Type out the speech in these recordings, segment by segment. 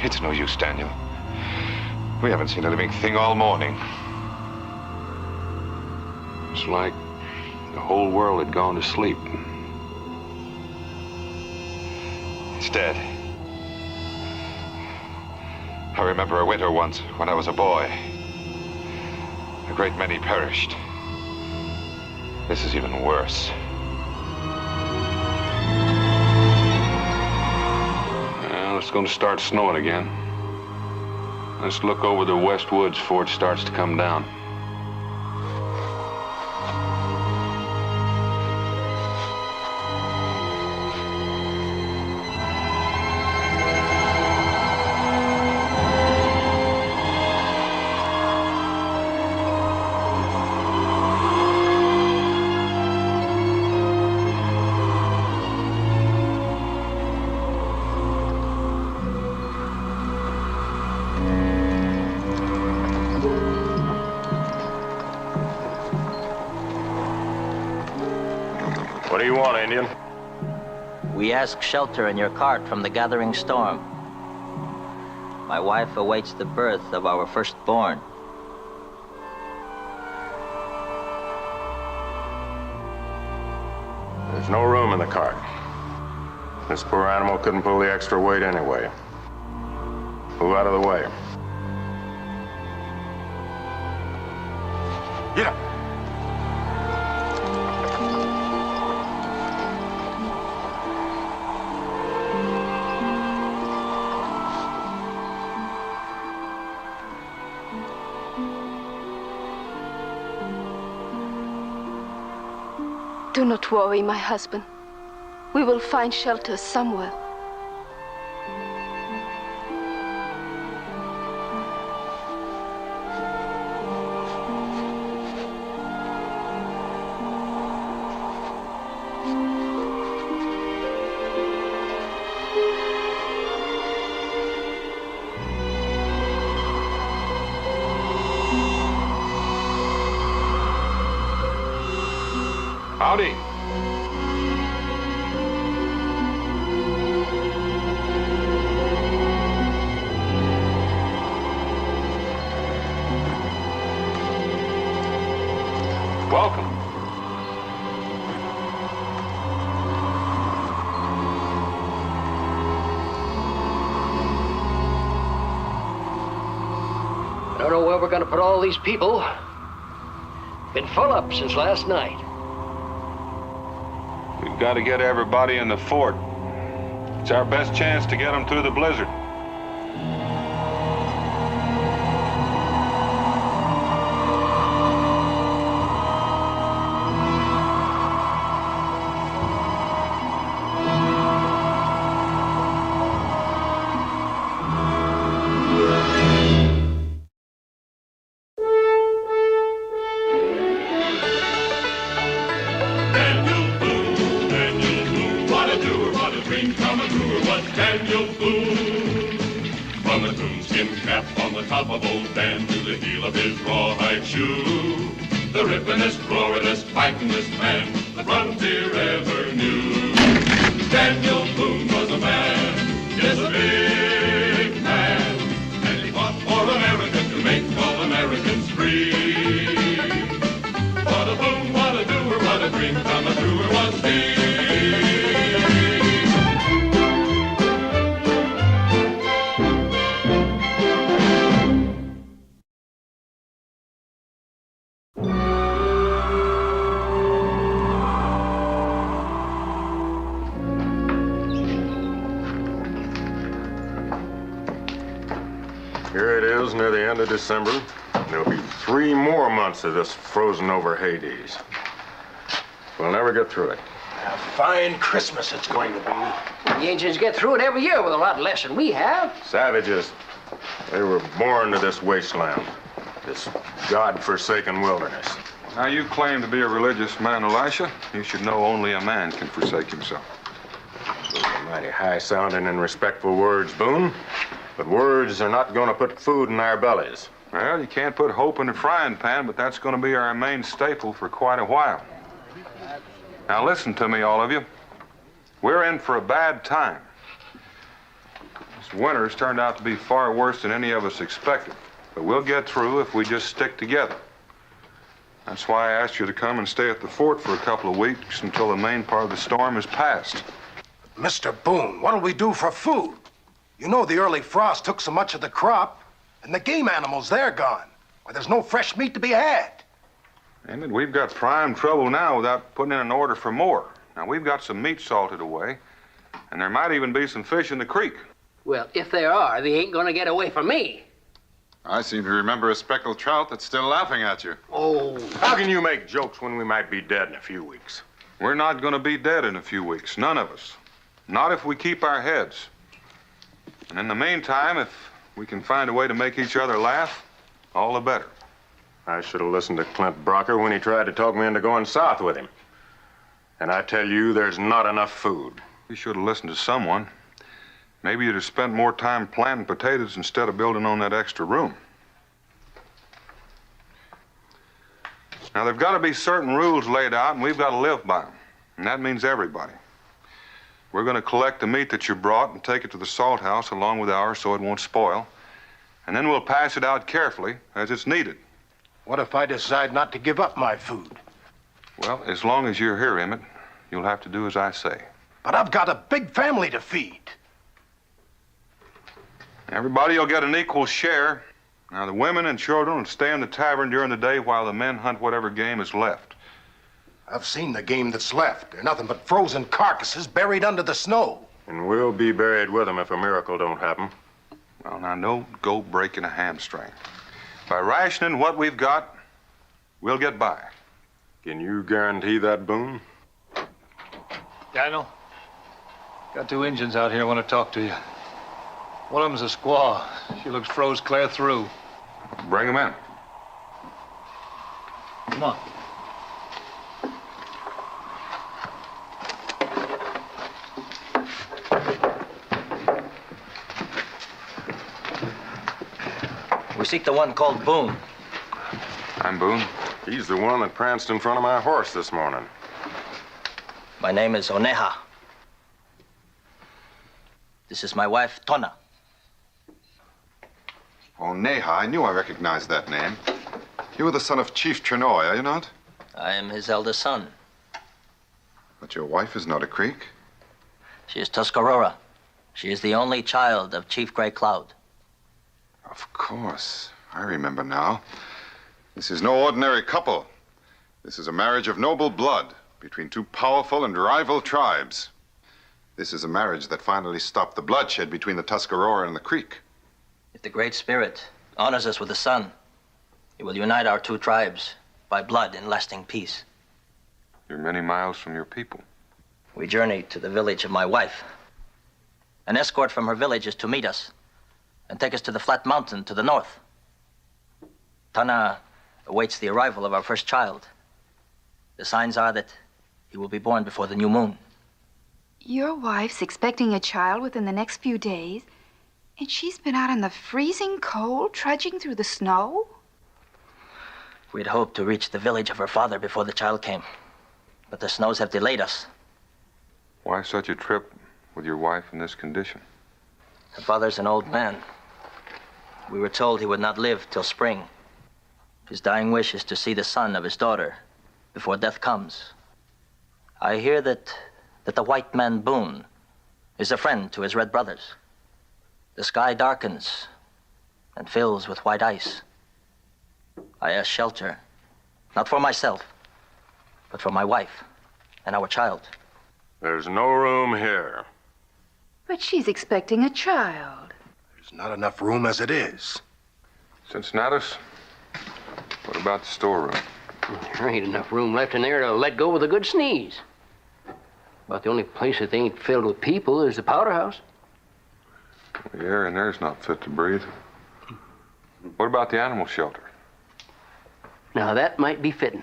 It's no use, Daniel. We haven't seen a living thing all morning. It's like the whole world had gone to sleep. It's dead. I remember a winter once when I was a boy. A great many perished. This is even worse. Well, it's going to start snowing again. Let's look over the west woods before it starts to come down. What do you want, Indian? We ask shelter in your cart from the gathering storm. My wife awaits the birth of our firstborn. There's no room in the cart. This poor animal couldn't pull the extra weight anyway. Move out of the way. Get up. Do not worry, my husband. We will find shelter somewhere. Howdy. Welcome. I don't know where we're going to put all these people. Been full up since last night. We've got to get everybody in the fort. It's our best chance to get them through the blizzard. Daniel Boone. From the coonskin cap on the top of old Dan to the heel of his rawhide shoe, the rippin'est, roaring'est, fighting'est man the frontier ever knew. Daniel Boone was a man, yes, a big man, and he fought for America to make all Americans free. What a Boone, what a doer, what a dream come a truer was he. Here it is, near the end of December. There'll be 3 more months of this frozen over Hades. We'll never get through it. A fine Christmas it's going to be. The Indians get through it every year with a lot less than we have. Savages, they were born to this wasteland, this God-forsaken wilderness. Now, you claim to be a religious man, Elisha. You should know only a man can forsake himself. Those are mighty high-sounding and respectful words, Boone. But words are not going to put food in our bellies. Well, you can't put hope in a frying pan, but that's going to be our main staple for quite a while. Now, listen to me, all of you. We're in for a bad time. This Winter's turned out to be far worse than any of us expected. But we'll get through if we just stick together. That's why I asked you to come and stay at the fort for a couple of weeks until the main part of the storm is past. Mr. Boone, what'll we do for food? You know the early frost took so much of the crop, and the game animals, they're gone. Why, there's no fresh meat to be had. Emmett, we've got prime trouble now without putting in an order for more. Now, we've got some meat salted away, and there might even be some fish in the creek. Well, if there are, they ain't gonna get away from me. I seem to remember a speckled trout that's still laughing at you. Oh. How can you make jokes when we might be dead in a few weeks? We're not going to be dead in a few weeks, none of us. Not if we keep our heads. And in the meantime, if we can find a way to make each other laugh, all the better. I should have listened to Clint Brocker when he tried to talk me into going south with him. And I tell you, there's not enough food. You should have listened to someone. Maybe you'd have spent more time planting potatoes instead of building on that extra room. Now, there've got to be certain rules laid out, and we've got to live by them. And that means everybody. We're going to collect the meat that you brought and take it to the salt house along with ours so it won't spoil. And then we'll pass it out carefully as it's needed. What if I decide not to give up my food? Well, as long as you're here, Emmett, you'll have to do as I say. But I've got a big family to feed. Everybody will get an equal share. Now, the women and children will stay in the tavern during the day while the men hunt whatever game is left. I've seen the game that's left. They're nothing but frozen carcasses buried under the snow. And we'll be buried with them if a miracle don't happen. Well, now, don't go breaking a hamstring. By rationing what we've got, we'll get by. Can you guarantee that, Boone? Daniel, got two Injuns out here want to talk to you. One of them's a squaw. She looks froze clear through. Bring them in. Come on. We seek the one called Boone. I'm Boone. He's the one that pranced in front of my horse this morning. My name is Oneha. This is my wife, Tona. Oh, Neha, I knew I recognized that name. You were the son of Chief Trenoy, are you not? I am his eldest son. But your wife is not a Creek. She is Tuscarora. She is the only child of Chief Gray Cloud. Of course. I remember now. This is no ordinary couple. This is a marriage of noble blood between two powerful and rival tribes. This is a marriage that finally stopped the bloodshed between the Tuscarora and the Creek. If the Great Spirit honors us with the sun, he will unite our two tribes by blood in lasting peace. You're many miles from your people. We journey to the village of my wife. An escort from her village is to meet us and take us to the flat mountain to the north. Tana awaits the arrival of our first child. The signs are that he will be born before the new moon. Your wife's expecting a child within the next few days, and she's been out in the freezing cold, trudging through the snow? We'd hoped to reach the village of her father before the child came, but the snows have delayed us. Why such a trip with your wife in this condition? Her father's an old man. We were told he would not live till spring. His dying wish is to see the son of his daughter before death comes. I hear that the white man Boone is a friend to his red brothers. The sky darkens and fills with white ice. I ask shelter, not for myself, but for my wife and our child. There's no room here. But she's expecting a child. There's not enough room as it is. Cincinnatus, what about the storeroom? There ain't enough room left in there to let go with a good sneeze. About the only place that ain't filled with people is the powder house. The air in there's not fit to breathe. What about the animal shelter? Now, that might be fitting.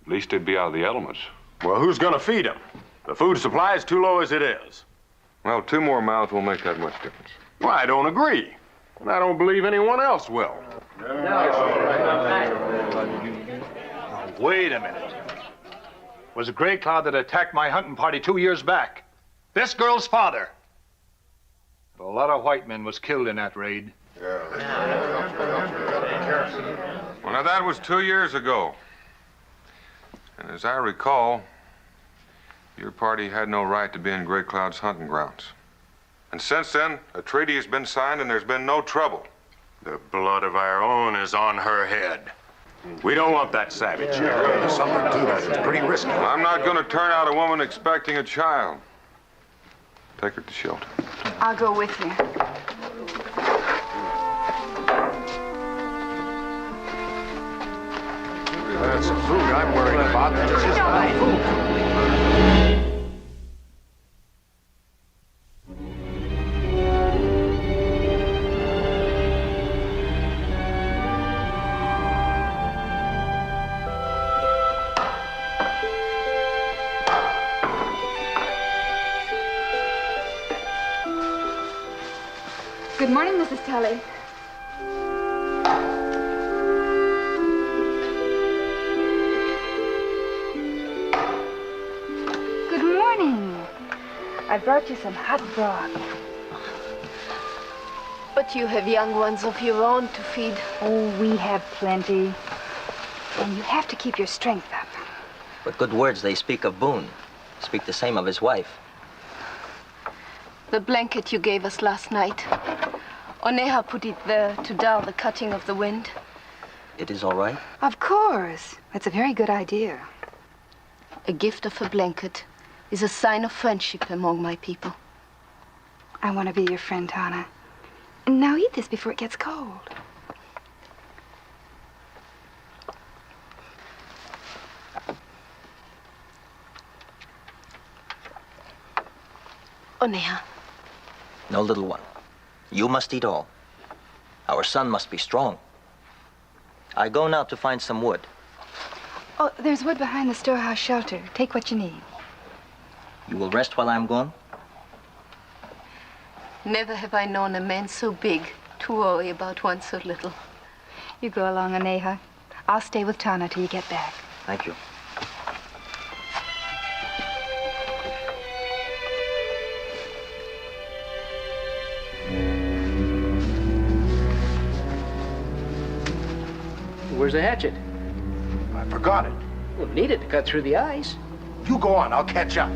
At least they'd be out of the elements. Well, who's gonna feed them? The food supply is too low as it is. Well, 2 more mouths won't make that much difference. Well, I don't agree. And I don't believe anyone else will. Wait a minute. It was a Gray Cloud that attacked my hunting party 2 years back. This girl's father. A lot of white men was killed in that raid. Well, now that was 2 years ago. And as I recall, your party had no right to be in Gray Cloud's hunting grounds. And since then, a treaty has been signed and there's been no trouble. The blood of our own is on her head. We don't want that savage here. There's something to that. It's pretty risky. I'm not going to turn out a woman expecting a child. Take her to shelter. I'll go with you. That's the food I'm worried about. This is not food. Good morning, Mrs. Tully. Good morning. I brought you some hot broth. But you have young ones of your own to feed. Oh, we have plenty. And you have to keep your strength up. But good words they speak of Boone. Speak the same of his wife. The blanket you gave us last night. Oneha put it there to dull the cutting of the wind. It is all right? Of course. That's a very good idea. A gift of a blanket is a sign of friendship among my people. I want to be your friend, Tana. And now eat this before it gets cold. Oneha. No, little one. You must eat all. Our son must be strong. I go now to find some wood. Oh, there's wood behind the storehouse shelter. Take what you need. You will rest while I'm gone? Never have I known a man so big to worry about one so little. You go along, Oneha. I'll stay with Tana till you get back. Thank you. Where's the hatchet? I forgot it. We'll need it to cut through the ice. You go on. I'll catch up.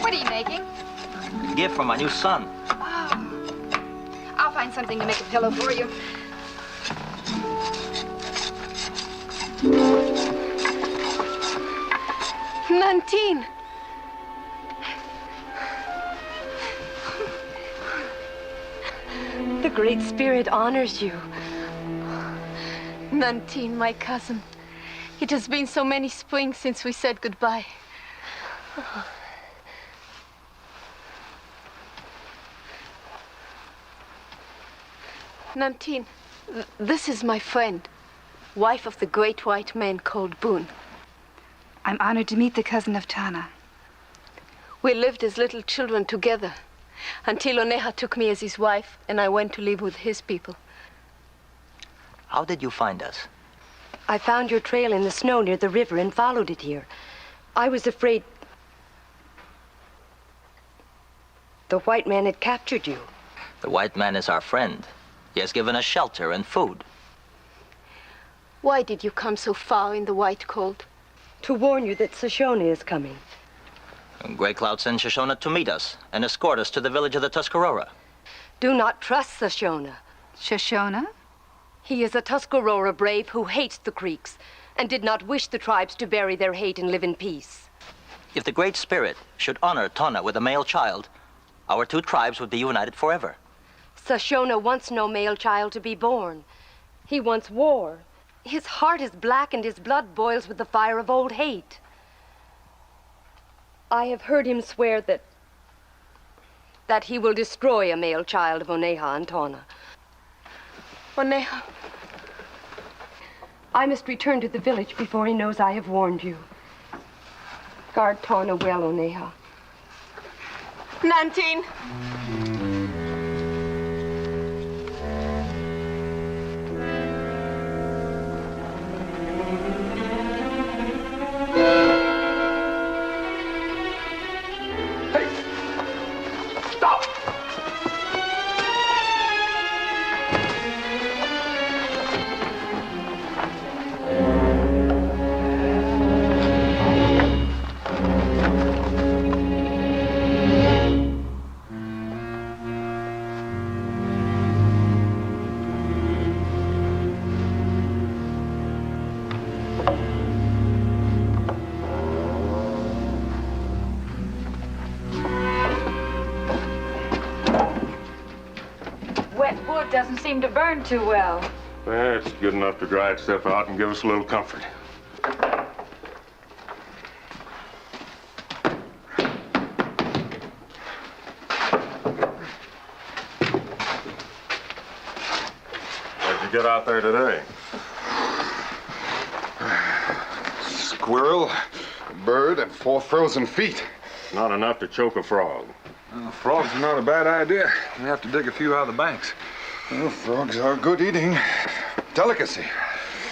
What are you making? A gift from my new son. I'll find something to make a pillow for you. Nantine! The Great Spirit honors you. Nantine, my cousin. It has been so many springs since we said goodbye. Nantine, this is my friend, wife of the great white man called Boone. I'm honored to meet the cousin of Tana. We lived as little children together until Oneha took me as his wife and I went to live with his people. How did you find us? I found your trail in the snow near the river and followed it here. I was afraid the white man had captured you. The white man is our friend. He has given us shelter and food. Why did you come so far in the white cold? To warn you that Shoshone is coming. And Gray Cloud sent Shoshone to meet us and escort us to the village of the Tuscarora. Do not trust Shoshone. Shoshone? He is a Tuscarora brave who hates the Creeks and did not wish the tribes to bury their hate and live in peace. If the Great Spirit should honor Tana with a male child, our two tribes would be united forever. Shoshone wants no male child to be born. He wants war. His heart is black and his blood boils with the fire of old hate. I have heard him swear that he will destroy a male child of Oneha and Tana. Oneha, I must return to the village before he knows I have warned you. Guard Tawna well, Oneha. Nantine. Doesn't seem to burn too well. It's good enough to dry itself out and give us a little comfort. What'd you get out there today? Squirrel, a bird, and 4 frozen feet. Not enough to choke a frog. Well, frogs are not a bad idea. We have to dig a few out of the banks. Well, frogs are good eating. Delicacy.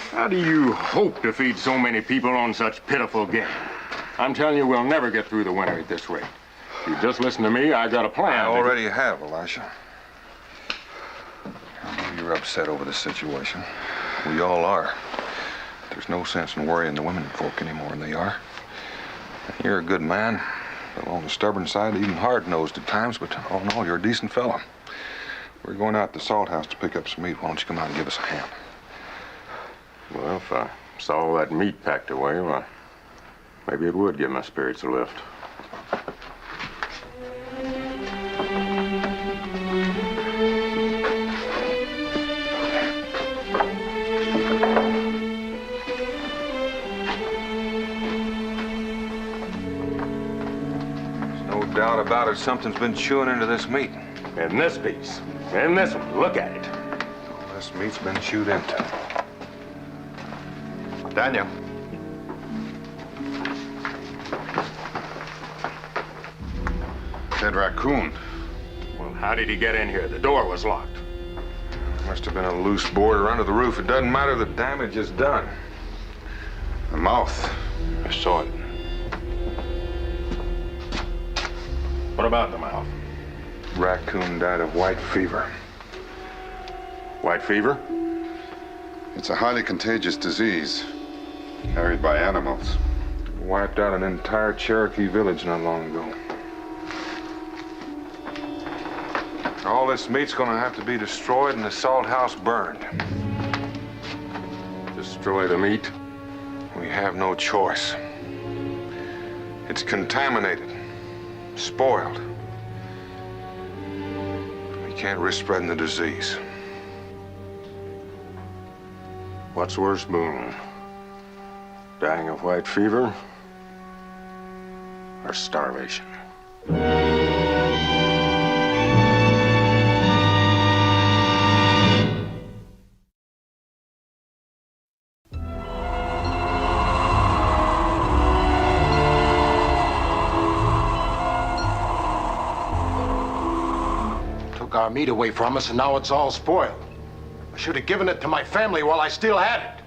How do you hope to feed so many people on such pitiful game? I'm telling you, we'll never get through the winter at this rate. If you just listen to me, I got a plan. I already have, Elisha. I know you're upset over the situation. We all are. There's no sense in worrying the women folk any more than they are. You're a good man, but on the stubborn side, even hard-nosed at times, but all in all, you're a decent fellow. We're going out to the salt house to pick up some meat. Why don't you come out and give us a hand? Well, if I saw all that meat packed away, well, maybe it would give my spirits a lift. There's no doubt about it. Something's been chewing into this meat. And this piece. And this one. Look at it. All this meat's been chewed into. Daniel. Dead raccoon. Well, how did he get in here? The door was locked. Must have been a loose board or under the roof. It doesn't matter. The damage is done. The mouth. I saw it. What about the mouth? Raccoon died of white fever. White fever? It's a highly contagious disease carried by animals. Wiped out an entire Cherokee village not long ago. All this meat's gonna have to be destroyed and the salt house burned. Destroy the meat? We have no choice. It's contaminated, spoiled. We can't risk spreading the disease. What's worse, Boone? Dying of white fever or starvation? Took our meat away from us, and now it's all spoiled. I should have given it to my family while I still had it.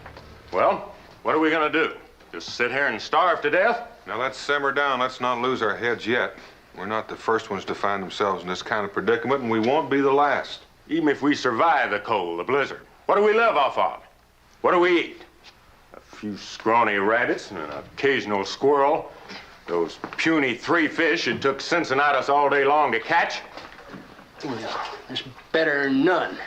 Well, what are we gonna do? Just sit here and starve to death? Now let's simmer down. Let's not lose our heads yet. We're not the first ones to find themselves in this kind of predicament, and we won't be the last. Even if we survive the cold, the blizzard, what do we live off of? What do we eat? A few scrawny rabbits and an occasional squirrel. Those puny 3 fish it took Cincinnatus all day long to catch. Well, it's better than none.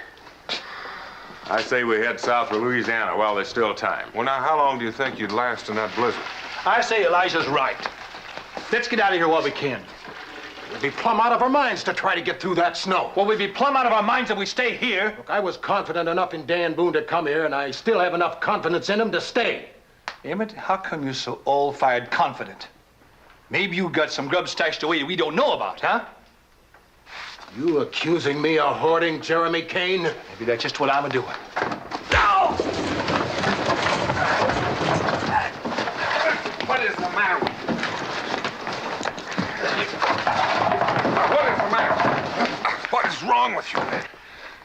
I say we head south to Louisiana while there's still time. Well, now, how long do you think you'd last in that blizzard? I say Elijah's right. Let's get out of here while we can. We'd be plumb out of our minds to try to get through that snow. Well, we'd be plumb out of our minds if we stay here. Look, I was confident enough in Dan Boone to come here, and I still have enough confidence in him to stay. Emmett, how come you're so all-fired confident? Maybe you got some grub stashed away we don't know about, huh? You accusing me of hoarding, Jeremy Kane? Maybe that's just what I'm a-doing. Ow! the matter with you? What is the matter? What is wrong with you?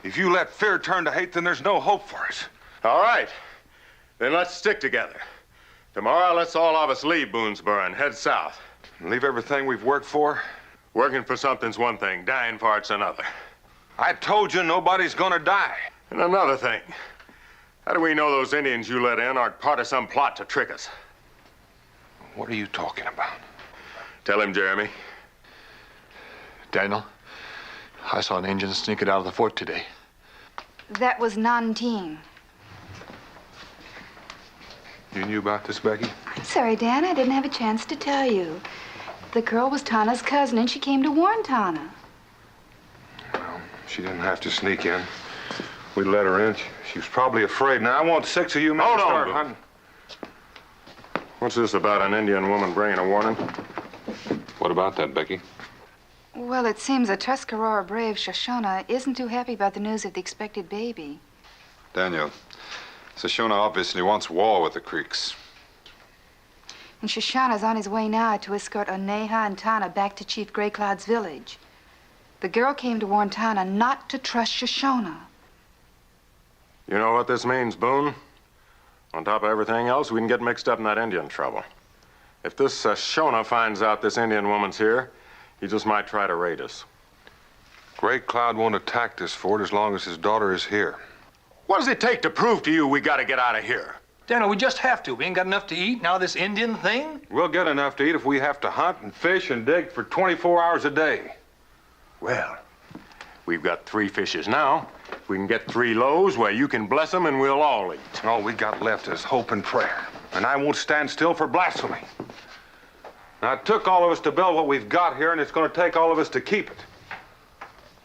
If you let fear turn to hate, then there's no hope for us. All right. Then let's stick together. Tomorrow, let's all of us leave Boonesboro and head south. And leave everything we've worked for? Working for something's one thing, dying for it's another. I told you nobody's gonna die. And another thing. How do we know those Indians you let in aren't part of some plot to trick us? What are you talking about? Tell him, Jeremy. Daniel, I saw an Indian sneaking out of the fort today. That was Nanteen. You knew about this, Becky? I'm sorry, Dan. I didn't have a chance to tell you. The girl was Tana's cousin, and she came to warn Tana. Well, she didn't have to sneak in. We let her in. She was probably afraid. Now, I want 6 of you men to start hunting. What's this about an Indian woman bringing a warning? What about that, Becky? Well, it seems a Tuscarora brave, Shoshone, isn't too happy about the news of the expected baby. Daniel, Shoshone obviously wants war with the Creeks. And Shoshone's on his way now to escort Oneha and Tana back to Chief Gray Cloud's village. The girl came to warn Tana not to trust Shoshone. You know what this means, Boone? On top of everything else, we can get mixed up in that Indian trouble. If this Shoshone finds out this Indian woman's here, he just might try to raid us. Gray Cloud won't attack this fort as long as his daughter is here. What does it take to prove to you we gotta get out of here? Daniel, we just have to. We ain't got enough to eat. Now this Indian thing? We'll get enough to eat if we have to hunt and fish and dig for 24 hours a day. Well, we've got 3 fishes now. If we can get 3 loaves, well, you can bless them and we'll all eat. All we got left is hope and prayer. And I won't stand still for blasphemy. Now, it took all of us to build what we've got here, and it's going to take all of us to keep it.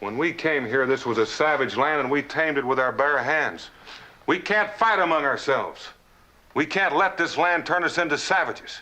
When we came here, this was a savage land, and we tamed it with our bare hands. We can't fight among ourselves. We can't let this land turn us into savages.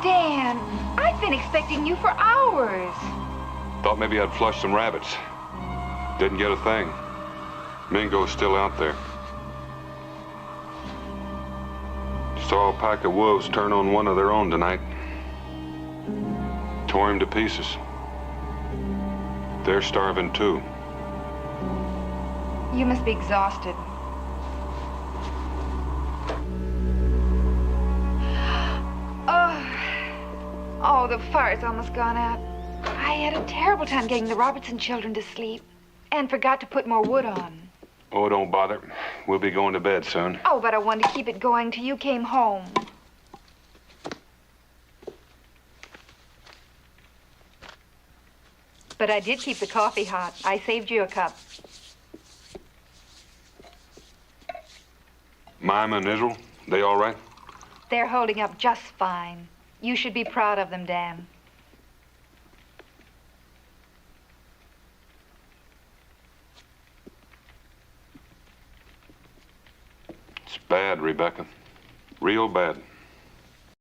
Dan, I've been expecting you for hours. Thought maybe I'd flush some rabbits. Didn't get a thing. Mingo's still out there. Saw a pack of wolves turn on one of their own tonight. Tore him to pieces. They're starving too. You must be exhausted. Oh, the fire's almost gone out. I had a terrible time getting the Robertson children to sleep and forgot to put more wood on. Oh, don't bother. We'll be going to bed soon. Oh, but I wanted to keep it going till you came home. But I did keep the coffee hot. I saved you a cup. Mima and Israel, they all right? They're holding up just fine. You should be proud of them, Dan. It's bad, Rebecca. Real bad.